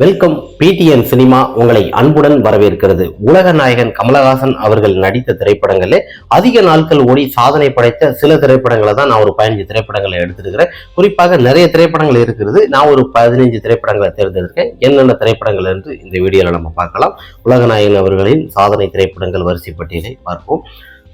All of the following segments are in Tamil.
வெல்கம். பிடிஎன் சினிமா உங்களை அன்புடன் வரவேற்கிறது. உலக நாயகன் கமலஹாசன் அவர்கள் நடித்த திரைப்படங்களே அதிக நாட்கள் ஓடி சாதனை படைத்த சில திரைப்படங்களை தான் நான் ஒரு 15 திரைப்படங்களை எடுத்திருக்கிறேன். குறிப்பாக நிறைய திரைப்படங்கள் இருக்கிறது. நான் ஒரு 15 திரைப்படங்களை தேர்ந்தெடுக்கிறேன். என்னென்ன திரைப்படங்கள் என்று இந்த வீடியோவில் நம்ம பார்க்கலாம். உலக நாயகன் அவர்களின் சாதனை திரைப்படங்கள் வரிசை பட்டியலை பார்ப்போம்.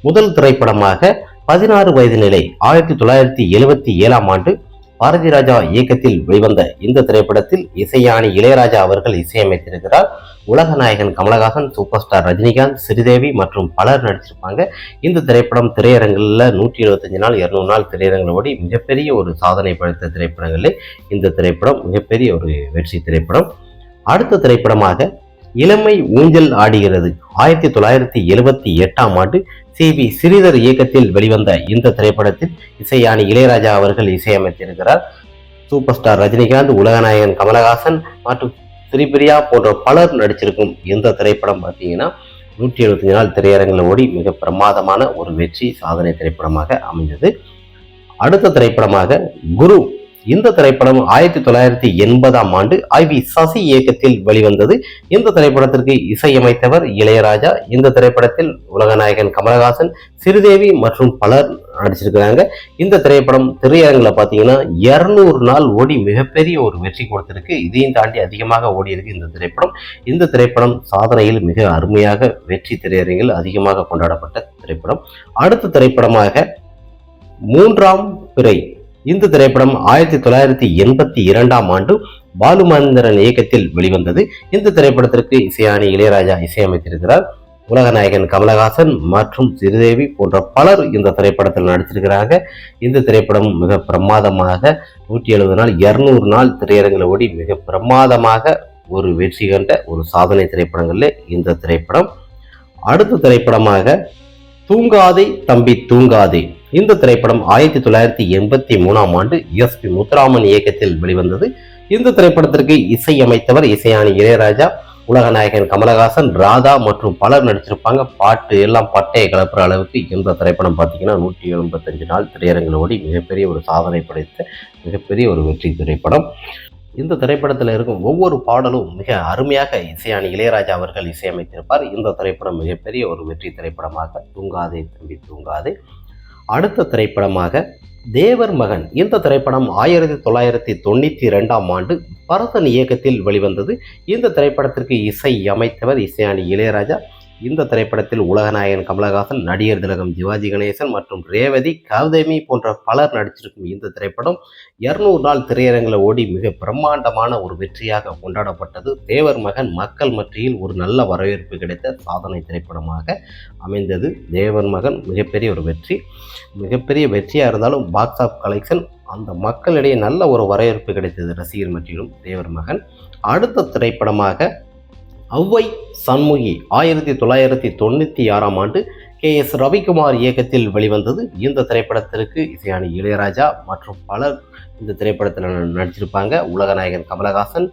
முதல் திரைப்படமாக 16 வயது நிலை 1977ஆம் ஆண்டு பாரதி ராஜா இயக்கத்தில் வெளிவந்த இந்த திரைப்படத்தில் இசைஞானி இளையராஜா அவர்கள் இசையமைத்திருக்கிறார். உலக நாயகன் கமலஹாசன், சூப்பர் ஸ்டார் ரஜினிகாந்த், ஸ்ரீதேவி மற்றும் பலர் நடிச்சிருப்பாங்க. இந்த திரைப்படம் திரையரங்கில் 175 நாள் 200 நாள் திரையரங்கில் ஓடி மிகப்பெரிய ஒரு சாதனை படைத்த திரைப்படங்களில் இந்த திரைப்படம் மிகப்பெரிய ஒரு வெற்றி திரைப்படம். அடுத்த திரைப்படமாக இளமை ஊஞ்சல் ஆடுகிறது 1978ஆம் ஆண்டு சி.வி. ஸ்ரீதர் இயக்கத்தில் வெளிவந்த இந்த திரைப்படத்தில் இசைஞானி இளையராஜா அவர்கள் இசையமைத்திருக்கிறார். சூப்பர் ஸ்டார் ரஜினிகாந்த், உலகநாயகன் கமலஹாசன் மற்றும் ஸ்ரீபிரியா போன்ற பலர் நடிச்சிருக்கும் இந்த திரைப்படம் பார்த்தீங்கன்னா 175 நாள் திரையரங்கில் ஓடி மிக பிரமாதமான ஒரு வெற்றி சாதனை திரைப்படமாக அமைந்தது. அடுத்த திரைப்படமாக குரு. இந்த திரைப்படம் 1980ஆம் ஆண்டு ஐ.வி. சசி இயக்கத்தில் வெளிவந்தது. இந்த திரைப்படத்திற்கு இசையமைத்தவர் இளையராஜா. இந்த திரைப்படத்தில் உலகநாயகன் கமலஹாசன், ஸ்ரீதேவி மற்றும் பலர் நடிச்சிருக்கிறாங்க. இந்த திரைப்படம் திரையரங்கில் பார்த்தீங்கன்னா 200 நாள் ஓடி மிகப்பெரிய ஒரு வெற்றி கொடுத்திருக்கு. இதையும் தாண்டி அதிகமாக ஓடி இருக்கு இந்த திரைப்படம். இந்த திரைப்படம் சாதனையில் மிக அருமையாக வெற்றி திரையரங்கில் அதிகமாக கொண்டாடப்பட்ட திரைப்படம். அடுத்த திரைப்படமாக மூன்றாம் பிறை. இந்த திரைப்படம் 1982ஆம் ஆண்டு பாலுமந்திரன் இயக்கத்தில் வெளிவந்தது. இந்த திரைப்படத்திற்கு இசைஞானி இளையராஜா இசையமைத்திருக்கிறார். உலகநாயகன் கமலஹாசன் மற்றும் ஸ்ரீதேவி போன்ற பலர் இந்த திரைப்படத்தில் நடித்திருக்கிறாங்க. இந்த திரைப்படம் மிக பிரமாதமாக 170 நாள் 200 நாள் திரையரங்கில் ஓடி மிக பிரமாதமாக ஒரு வெற்றி கண்ட ஒரு சாதனை திரைப்படங்களில் இந்த திரைப்படம். அடுத்த திரைப்படமாக தூங்காதே தம்பி தூங்காதே. இந்த திரைப்படம் 1983ஆம் ஆண்டு எஸ்.பி. முத்துராமன் இயக்கத்தில் வெளிவந்தது. இந்த திரைப்படத்திற்கு இசையமைத்தவர் இசைஞானி இளையராஜா. உலகநாயகன் கமலஹாசன், ராதா மற்றும் பலர் நடிச்சிருப்பாங்க. பாட்டு எல்லாம் பட்டையை கலப்புற அளவுக்கு இந்த திரைப்படம் பார்த்தீங்கன்னா 185 நாள் திரையரங்கில் ஓடி மிகப்பெரிய ஒரு சாதனை படைத்த மிகப்பெரிய ஒரு வெற்றி திரைப்படம். இந்த திரைப்படத்தில் இருக்கும் ஒவ்வொரு பாடலும் மிக அருமையாக இசைஞானி இளையராஜா அவர்கள் இசையமைத்திருப்பார். இந்த திரைப்படம் மிகப்பெரிய ஒரு வெற்றி திரைப்படமாக தூங்காதே தம்பி தூங்காதே. அடுத்த திரைப்படமாக தேவர் மகன். இந்த திரைப்படம் 1992ஆம் ஆண்டு பரதன் இயக்கத்தில் வெளிவந்தது. இந்த திரைப்படத்திற்கு இசை அமைத்தவர் இசைஞானி இளையராஜா. இந்த திரைப்படத்தில் உலகநாயகன் கமலஹாசன், நடிகர் திலகம் சிவாஜி கணேசன் மற்றும் ரேவதி, கௌதமி போன்ற பலர் நடிச்சிருக்கும் இந்த திரைப்படம் 200 நாள் திரையரங்கில் ஓடி மிக பிரம்மாண்டமான ஒரு வெற்றியாக கொண்டாடப்பட்டது. தேவர் மகன் மக்கள் மத்தியில் ஒரு நல்ல வரவேற்பு கிடைத்த சாதனை திரைப்படமாக அமைந்தது. தேவர் மகன் மிகப்பெரிய ஒரு வெற்றி. மிகப்பெரிய வெற்றியாக இருந்தாலும் பாக்ஸ் ஆஃப் கலெக்ஷன் அந்த மக்களிடையே நல்ல ஒரு வரவேற்பு கிடைத்தது ரசிகர் மத்தியிலும் தேவர் மகன். அடுத்த திரைப்படமாக ஔவை சண்முகி 1996ஆம் ஆண்டு கே.எஸ். ரவிக்குமார் இயக்கத்தில் வெளிவந்தது. இந்த திரைப்படத்திற்கு இசைஞானி இளையராஜா மற்றும் பலர் இந்த திரைப்படத்தில் நடிச்சிருப்பாங்க. உலகநாயகன் கமலஹாசன்,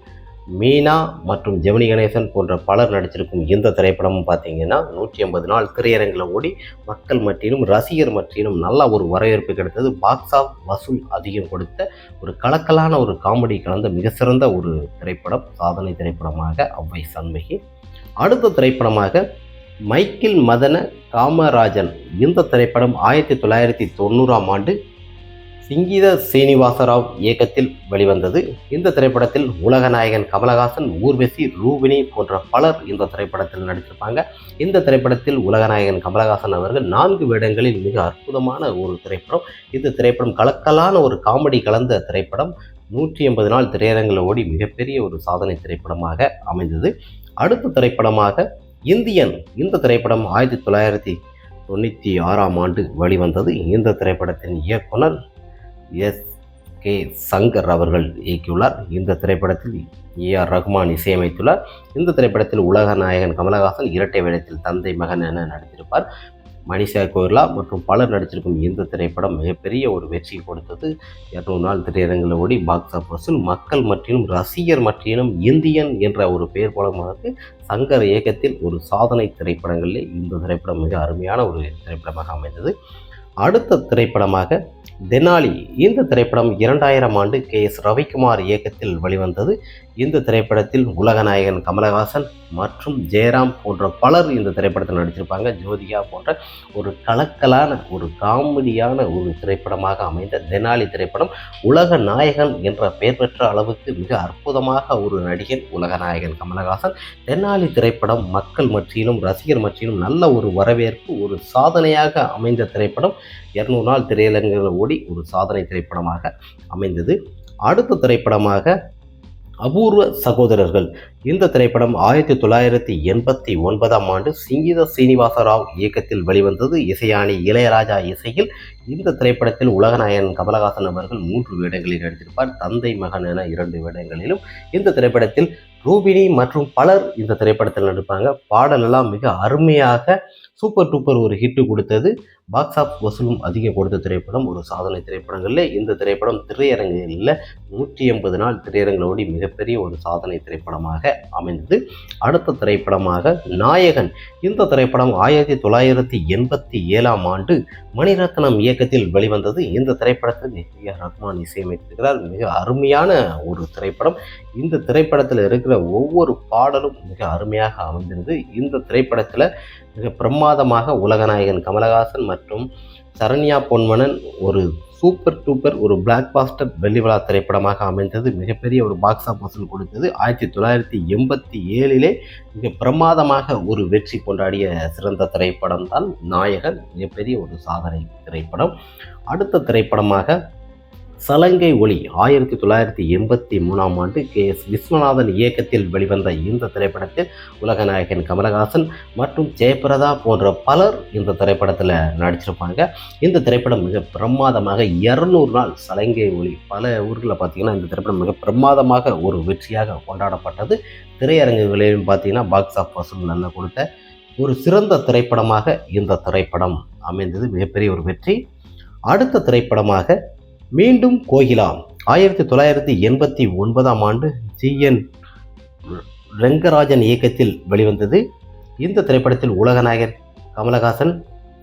மீனா மற்றும் ஜெமினி கணேசன் போன்ற பலர் நடிச்சிருக்கும் இந்த திரைப்படமும் பார்த்தீங்கன்னா 180 நாள் திரையரங்கில் ஓடி மக்கள் மத்தியிலும் ரசிகர் மத்தியிலும் நல்ல ஒரு வரவேற்பு கிடைத்தது. பாக்ஸ் ஆஃப் வசூல் அதிகம் கொடுத்த ஒரு கலக்கலான ஒரு காமெடி கலந்த மிக சிறந்த ஒரு திரைப்படம், சாதனை திரைப்படமாக ஔவை சண்முகி. அடுத்த திரைப்படமாக மைக்கேல் மதன காமராஜன். இந்த திரைப்படம் 1990ஆம் ஆண்டு சிங்கீத சீனிவாசராவ் இயக்கத்தில் வெளிவந்தது. இந்த திரைப்படத்தில் உலகநாயகன் கமலஹாசன், ஊர்வசி, ரூபினி போன்ற பலர் இந்த திரைப்படத்தில் நடித்திருப்பாங்க. இந்த திரைப்படத்தில் உலகநாயகன் கமலஹாசன் அவர்கள் 4 வேடங்களில் மிக அற்புதமான ஒரு திரைப்படம். இந்த திரைப்படம் கலக்கலான ஒரு காமெடி கலந்த திரைப்படம் 180 நாள் திரையரங்கில் ஓடி மிகப்பெரிய ஒரு சாதனை திரைப்படமாக அமைந்தது. அடுத்த திரைப்படமாக இந்தியன். இந்த திரைப்படம் 1996ஆம் ஆண்டு வெளிவந்தது. இந்த திரைப்படத்தின் இயக்குனர் எஸ்.கே. சங்கர் அவர்கள் இயக்கியுள்ளார். இந்த திரைப்படத்தில் ஏ.ஆர். ரகுமான் இசையமைத்துள்ளார். இந்த திரைப்படத்தில் உலகநாயகன் கமலஹாசன் இரட்டை வேடத்தில் தந்தை மகன் என நடித்திருப்பார். மனிஷா கோயிலா மற்றும் பலர் நடிச்சிருக்கும் இந்த திரைப்படம் மிகப்பெரிய ஒரு வெற்றி கொடுத்தது. 200 நாள் திரையரங்கில் ஓடி பாக்ஸ் ஆஃப் வசூல் மக்கள் மற்றிலும் ரசிகர் மற்றிலும் இந்தியன் என்ற ஒரு பெயர் மூலமாக சங்கர் இயக்கத்தில் ஒரு சாதனை திரைப்படங்களில் இந்த திரைப்படம் மிக அருமையான ஒரு திரைப்படமாக அமைந்தது. அடுத்த திரைப்படமாக தெனாலி இந்த திரைப்படம் 2000 ஆண்டு KS ரவிக்குமார் இயக்கத்தில் வெளிவந்தது. இந்த திரைப்படத்தில் உலகநாயகன் கமலஹாசன் மற்றும் ஜெயராம் போன்ற பலர் இந்த திரைப்படத்தில் நடிச்சிருப்பாங்க. ஜோதிகா போன்ற ஒரு கலக்கலான ஒரு காமெடியான ஒரு திரைப்படமாக அமைந்த தெனாலி திரைப்படம் உலக நாயகன் என்ற பெயர் பெற்ற அளவுக்கு மிக அற்புதமாக ஒரு நடிகன் உலகநாயகன் கமலஹாசன். தெனாலி திரைப்படம் மக்கள் மத்தியிலும் ரசிகர் மத்தியிலும் நல்ல ஒரு வரவேற்பு, ஒரு சாதனையாக அமைந்த திரைப்படம். 200 நாள் திரையரங்குகளில் ஓடி ஒரு சாதனை திரைப்படமாக அமைந்தது. அடுத்த திரைப்படமாக அபூர்வ சகோதரர்கள். இந்த திரைப்படம் 1989 ஆண்டு சங்கீத சீனிவாச ராவ் இயக்கத்தில் வெளிவந்தது. இசையானி இளையராஜா இசையில். இந்த திரைப்படத்தில் உலகநாயகன் கமலஹாசன் அவர்கள் 3 வேடங்களில் நடித்திருப்பார். தந்தை மகன் என 2 வேடங்களிலும். இந்த திரைப்படத்தில் ரூபினி மற்றும் பலர் இந்த திரைப்படத்தில் நடிப்பாங்க. பாடலெல்லாம் மிக அருமையாக சூப்பர் டூப்பர் ஒரு ஹிட்டு கொடுத்தது. பாக்ஸ் ஆஃபீஸ் வசூலும் அதிகம் கொடுத்த திரைப்படம், ஒரு சாதனை திரைப்படங்களில் இந்த திரைப்படம் திரையரங்குகளில் 180 நாள் திரையரங்களோடி மிகப்பெரிய ஒரு சாதனை திரைப்படமாக அமைந்தது. அடுத்த திரைப்படமாக நாயகன். இந்த திரைப்படம் 1987 ஆண்டு மணிரத்னம் இயக்கத்தில் வெளிவந்தது. இந்த திரைப்படத்தில் A.R. ரஹ்மான் இசையமைத்திருக்கிறார். மிக அருமையான ஒரு திரைப்படம். இந்த திரைப்படத்தில் இருக்கிற ஒவ்வொரு பாடலும் மிக அருமையாக அமைந்திருந்தது. இந்த திரைப்படத்தில் மிக பிரமாதமாக உலகநாயகன் கமலஹாசன் மற்றும் சரண்யா பொன்வனன் ஒரு சூப்பர் டூப்பர் ஒரு பிளாக் பாஸ்டர் வெள்ளி விழா திரைப்படமாக அமைந்தது. மிகப்பெரிய ஒரு பாக்ஸ் ஆஃபீஸ் வசூல் கொடுத்தது. 1987 மிக பிரமாதமாக ஒரு வெற்றி கொண்டாடிய சிறந்த திரைப்படம் தான் நாயகன். மிகப்பெரிய ஒரு சாதனை திரைப்படம். அடுத்த திரைப்படமாக சலங்கை ஒளி. 1983 ஆண்டு KS விஸ்வநாதன் இயக்கத்தில் வெளிவந்த இந்த திரைப்படத்தில் உலகநாயகன் கமலஹாசன் மற்றும் ஜெயபிரதா போன்ற பலர் இந்த திரைப்படத்தில் நடிச்சிருப்பாங்க. இந்த திரைப்படம் மிக பிரமாதமாக 200 நாள் சலங்கை ஒளி பல ஊர்களில் பார்த்திங்கன்னா இந்த திரைப்படம் மிக பிரமாதமாக ஒரு வெற்றியாக கொண்டாடப்பட்டது. திரையரங்குகளிலும் பார்த்திங்கன்னா பாக்ஸ் ஆஃபீஸ் வசூல் நல்லா கொடுத்த ஒரு சிறந்த திரைப்படமாக இந்த திரைப்படம் அமைந்தது. மிகப்பெரிய ஒரு வெற்றி. அடுத்த திரைப்படமாக மீண்டும் கோகிலா. 1989 ஆண்டு GN ரெங்கராஜன் இயக்கத்தில் வெளிவந்தது. இந்த திரைப்படத்தில் உலகநாயகன் கமலஹாசன்,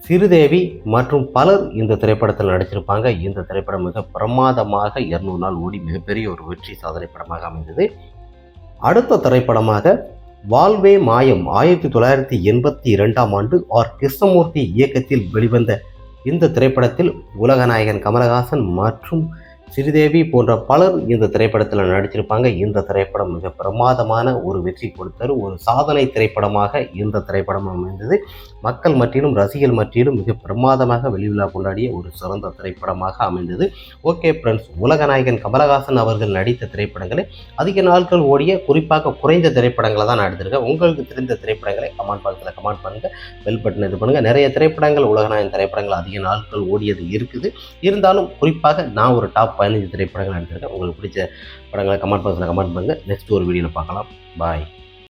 ஸ்ரீதேவி மற்றும் பலர் இந்த திரைப்படத்தில் நடிச்சிருப்பாங்க. இந்த திரைப்படம் மிக பிரமாதமாக 200 நாள் ஓடி மிகப்பெரிய ஒரு வெற்றி சாதனை படமாக அமைந்தது. அடுத்த திரைப்படமாக வாழ்வே மாயம். 1982 ஆண்டு R. கிருஷ்ணமூர்த்தி இயக்கத்தில் வெளிவந்த இந்த திரைப்படத்தில் உலகநாயகன் கமலஹாசன் மற்றும் ஸ்ரீதேவி போன்ற பலர் இந்த திரைப்படத்தில் நடிச்சிருப்பாங்க. இந்த திரைப்படம் மிக பிரமாதமான ஒரு வெற்றி கொடுத்தார். ஒரு சாதனை திரைப்படமாக இந்த திரைப்படம் அமைந்தது. மக்கள் மத்தியிலும் ரசிகர்கள் மத்தியிலும் மிக பிரமாதமாக வெளிவிழா கொண்டாடிய ஒரு சிறந்த திரைப்படமாக அமைந்தது. ஓகே ஃப்ரெண்ட்ஸ், உலகநாயகன் கமலஹாசன் அவர்கள் நடித்த திரைப்படங்களை அதிக நாட்கள் ஓடிய குறிப்பாக குறைந்த திரைப்படங்களை தான் நடித்திருக்கேன். உங்களுக்கு தெரிந்த திரைப்படங்களை கமெண்ட் பாக்ஸில் கமெண்ட் பண்ணுங்கள். பெல் பட்டன் இது பண்ணுங்கள். நிறைய திரைப்படங்கள் உலகநாயகன் திரைப்படங்கள் அதிக நாட்கள் ஓடியது இருக்குது. இருந்தாலும் குறிப்பாக நான் ஒரு டாப் 15 திரைப்படங்கள் நடித்திருக்கேன். உங்களுக்கு பிடிச்ச படங்களை கமெண்ட் பாக்ஸில் கமெண்ட் பண்ணுங்கள். நெக்ஸ்ட் ஒரு வீடியோவில் பார்க்கலாம். பாய்.